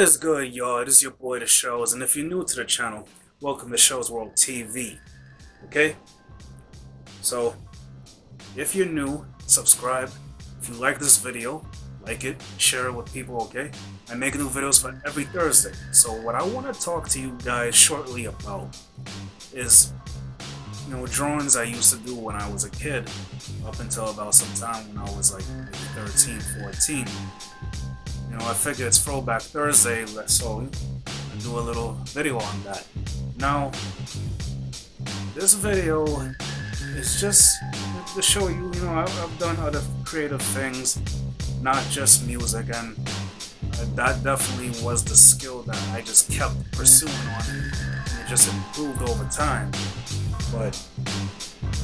is good, y'all? It is your boy, The Shows, and if you're new to the channel, welcome to Shows World TV. Okay? So, if you're new, subscribe. If you like this video, like it, share it with people, okay? I make new videos for every Thursday. So what I want to talk to you guys shortly about is, drawings I used to do when I was a kid, up until about some time when I was like maybe 13, 14. I figured it's Throwback Thursday, so I do a little video on that. Now, this video is just to show you, I've done other creative things, not just music, and that definitely was the skill that I just kept pursuing on, and it just improved over time. But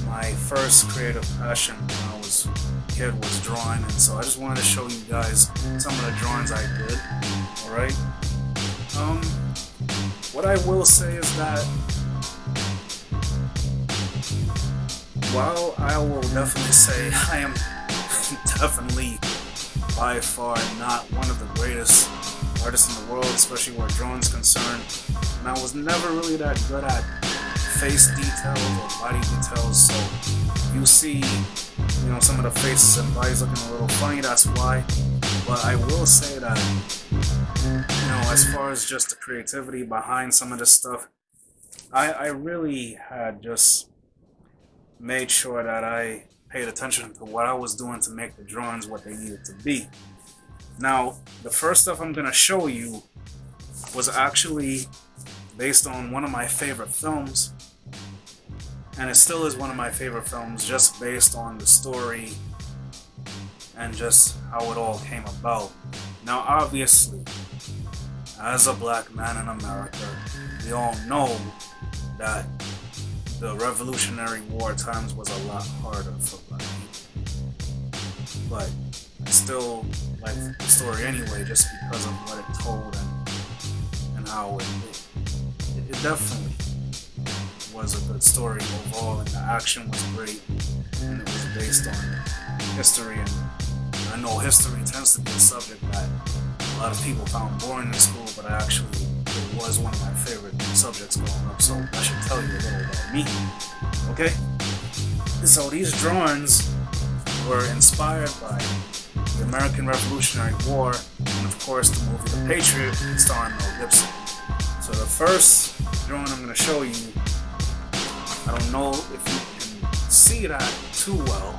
my first creative passion when I was a kid was drawing, and so I just wanted to show you guys some of the drawings I did. Alright? What I will say is that while I will definitely say I am definitely by far not one of the greatest artists in the world, especially where drawing's concerned, and I was never really that good at face details or body details, so you see some of the faces and bodies looking a little funny, that's why. But I will say that as far as just the creativity behind some of this stuff, I really had just made sure that I paid attention to what I was doing to make the drawings what they needed to be. Now, the first stuff I'm going to show you was actually based on one of my favorite films, and it still is one of my favorite films just based on the story and just how it all came about. Now, obviously, as a black man in America, we all know that the Revolutionary War times was a lot harder for black people. But I still like the story anyway, just because of what it told and how it definitely was a good story overall, and the action was great, and it was based on history, and I know history tends to be a subject that a lot of people found boring in school, but it was one of my favorite subjects growing up, so I should tell you a little about me. Okay? So these drawings were inspired by the American Revolutionary War, and of course the movie The Patriot, starring Mel Gibson. So the first drawing I'm going to show you, I don't know if you can see that too well,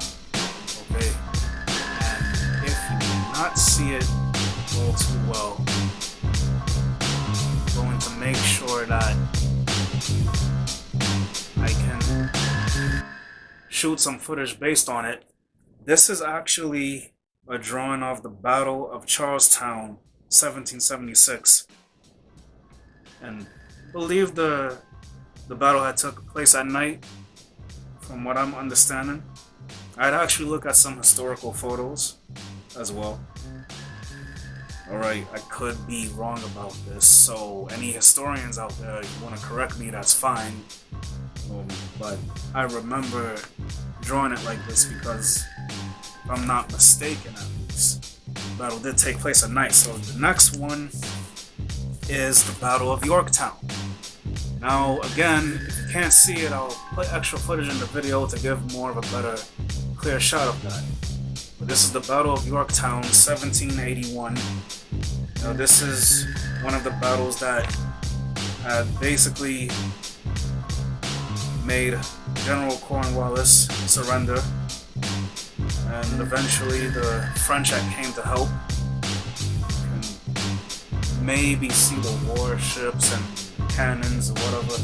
okay? And if you cannot see it all too well, I'm going to make sure that I can shoot some footage based on it. This is actually a drawing of the Battle of Charlestown, 1776. And I believe the battle had took place at night, from what I'm understanding. I'd actually look at some historical photos as well. Alright, I could be wrong about this, so any historians out there, if you want to correct me, that's fine. But I remember drawing it like this because, if I'm not mistaken at least, the battle did take place at night. So the next one is the Battle of Yorktown. Now, again, if you can't see it, I'll put extra footage in the video to give more of a better, clear shot of that. But this is the Battle of Yorktown, 1781. Now, this is one of the battles that had basically made General Cornwallis surrender, and eventually the French came to help. You can maybe see the warships and cannons or whatever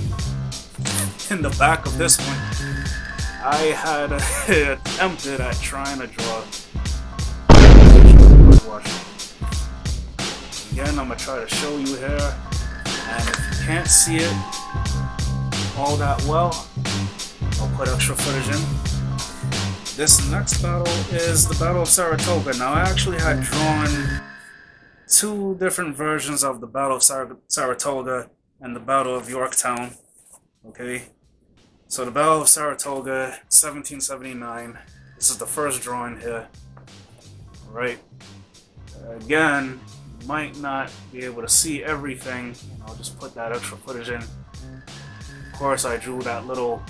in the back of this one. I had attempted at trying to draw Washington. Again, I'm gonna try to show you here, and if you can't see it all that well, I'll put extra footage in. This next battle is the Battle of Saratoga. Now, I actually had drawn two different versions of the Battle of Saratoga and the Battle of Yorktown. Okay, so the Battle of Saratoga, 1779. This is the first drawing here. Alright, again, might not be able to see everything. I'll just put that extra footage in. Of course, I drew that little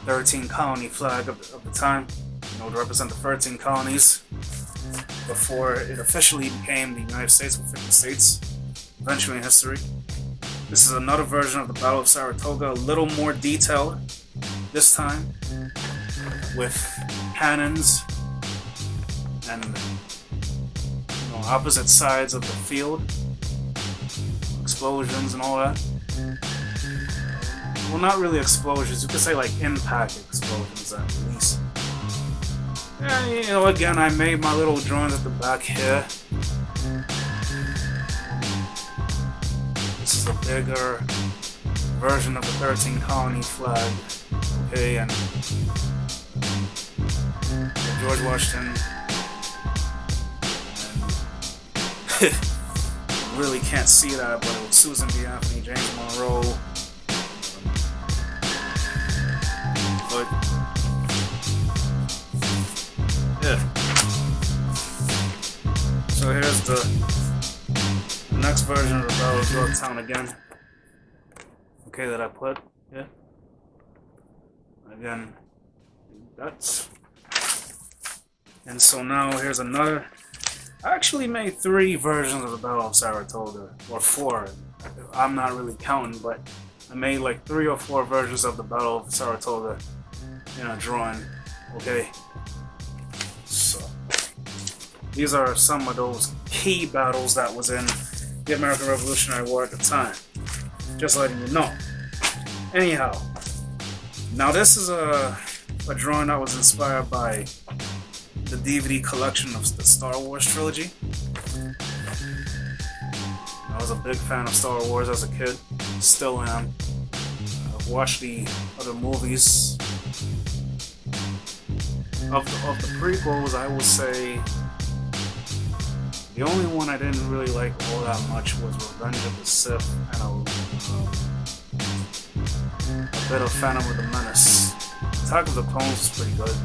13 colony flag of the time, you know, to represent the 13 colonies before it officially became the United States with 50 states, eventually in history. This is another version of the Battle of Saratoga, a little more detailed this time, with cannons and, you know, opposite sides of the field, explosions and all that. Well, not really explosions, you could say like impact explosions at least. And, you know, again, I made my little drawings at the back here. This is a bigger version of the 13 colony flag. Okay, and George Washington. And you really can't see that, but it was Susan B. Anthony, James Monroe. But yeah. So here's the next version of the Battle of Yorktown again. Okay, that I put. Yeah. Again, that's. And so now here's another. I actually made 3 versions of the Battle of Saratoga, or 4. I'm not really counting, but I made like 3 or 4 versions of the Battle of Saratoga in a drawing. Okay. So these are some of those key battles that was in the American Revolutionary War at the time. Just letting you know. Anyhow, now this is a drawing that was inspired by the DVD collection of the Star Wars trilogy. I was a big fan of Star Wars as a kid, still am. I've watched the other movies. Of the prequels, I will say the only one I didn't really like all that much was Revenge of the Sith and a bit of Phantom of the Menace. Attack of the Clones was pretty good.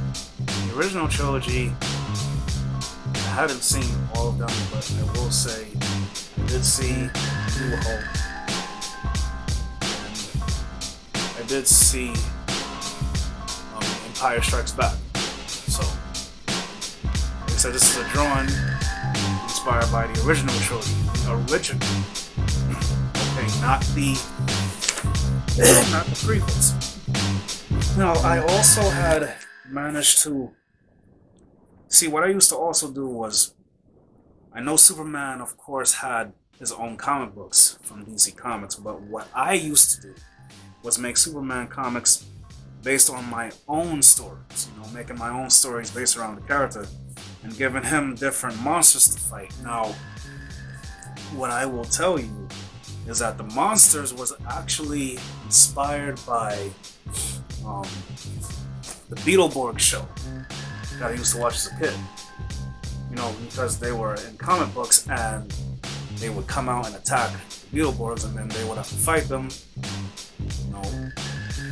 The original trilogy, I hadn't seen all of them, but I will say I did see New Hope, and I did see Empire Strikes Back. So, like I said, this is a drawing inspired by the original trilogy. Okay, not the prequels. Now, I also had managed to see what I used to also do was, I know Superman, of course, had his own comic books from DC Comics, but what I used to do was make Superman comics based on my own stories, you know, making my own stories based around the character and giving him different monsters to fight. Now, what I will tell you is that the monsters was actually inspired by the Beetleborg show that I used to watch as a kid. You know, because they were in comic books and they would come out and attack the Beetleborgs and then they would have to fight them. You know,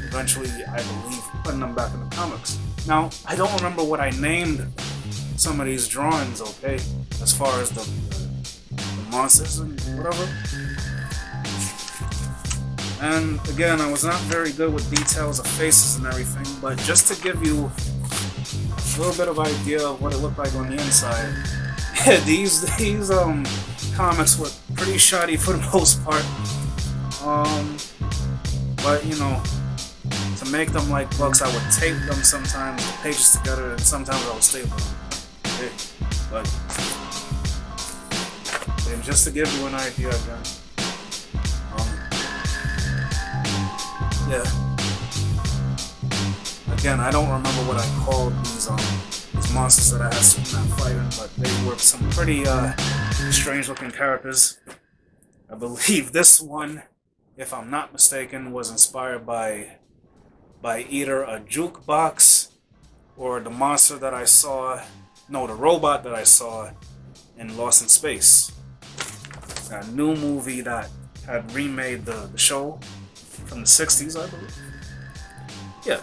eventually, I believe, putting them back in the comics. Now, I don't remember what I named some of these drawings, okay, as far as the monsters and whatever. And again, I was not very good with details of faces and everything, but just to give you a little bit of idea of what it looked like on the inside, these comics were pretty shoddy for the most part. But you know, to make them like books, I would tape them sometimes, the pages together, and sometimes I would staple them. Okay? But and just to give you an idea again. Yeah. Again, I don't remember what I called these monsters that I had Superman fighting, but they were some pretty strange-looking characters. I believe this one, if I'm not mistaken, was inspired by either a jukebox or the monster that I saw, no, the robot that I saw in Lost in Space. A new movie that had remade the show from the 60s, I believe. Yeah.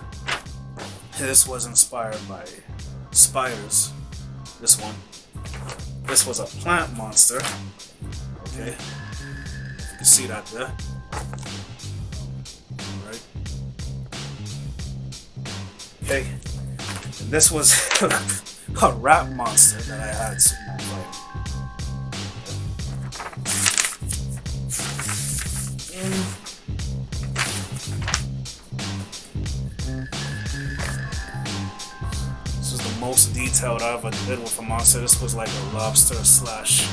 This was inspired by spiders. This one. This was a plant monster. Okay. You can see that there. Alright. Okay. And this was a rat monster that I had Superman fight. This was the most detailed I ever did with a monster. This was like a lobster slash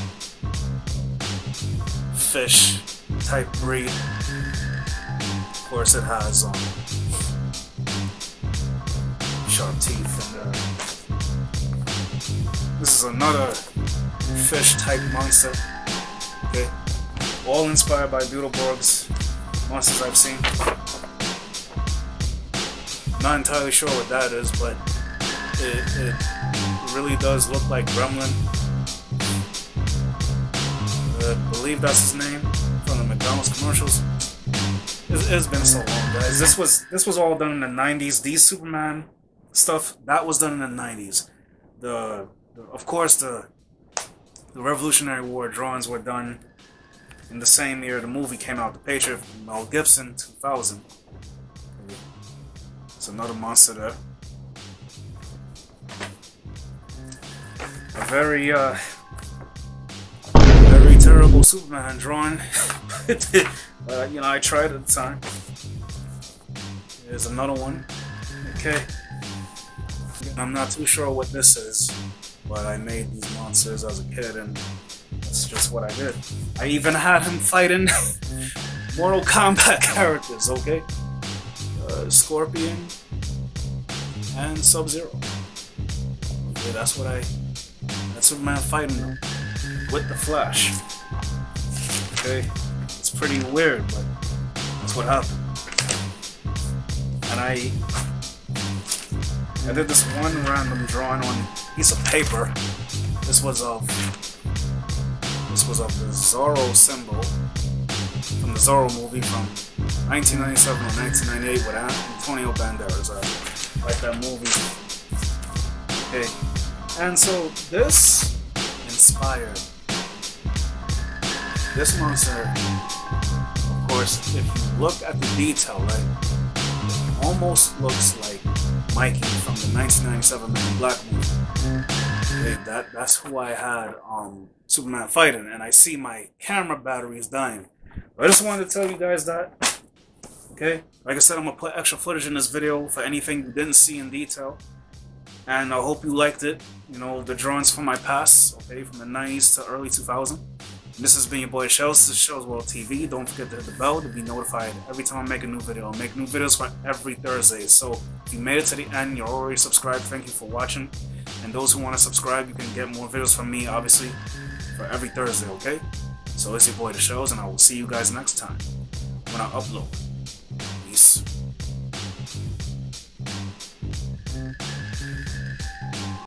fish type breed. Of course, it has sharp teeth. And this is another fish type monster. Okay, all inspired by Beetleborg's monsters I've seen. Not entirely sure what that is, but it really does look like Gremlin. I believe that's his name from the McDonald's commercials. It's been so long, guys. This was all done in the 90s. These Superman stuff, that was done in the 90s. Of course, the Revolutionary War drawings were done in the same year the movie came out, The Patriot, from Mel Gibson, 2000. It's another monster there. A very terrible Superman drawing. You know, I tried at the time. Here's another one. Okay. I'm not too sure what this is, but I made these monsters as a kid, and that's just what I did. I even had him fighting Mortal Kombat characters, okay? Scorpion and Sub-Zero. Okay, that's Superman fighting them with the Flash. Okay, it's pretty weird, but that's what happened. And I did this one random drawing on a piece of paper. This was of the Zorro symbol from the Zorro movie from 1997 or 1998 with Antonio Banderas. I like that movie. Okay, and so this inspired this monster. Of course, if you look at the detail, right, it almost looks like Mikey from the 1997 Man in Black movie. Okay, that's who I had Superman fighting, and I see my camera batteries dying. I just wanted to tell you guys that. Okay, like I said, I'm gonna put extra footage in this video for anything you didn't see in detail, and I hope you liked it. You know, the drawings from my past, okay, from the 90s to early 2000s. This has been your boy Shells. This is Shells World TV. Don't forget to hit the bell to be notified every time I make a new video. I make new videos for every Thursday. So if you made it to the end, you're already subscribed. Thank you for watching. And those who want to subscribe, you can get more videos from me, obviously, for every Thursday, okay? So it's your boy The Shells, and I will see you guys next time when I upload.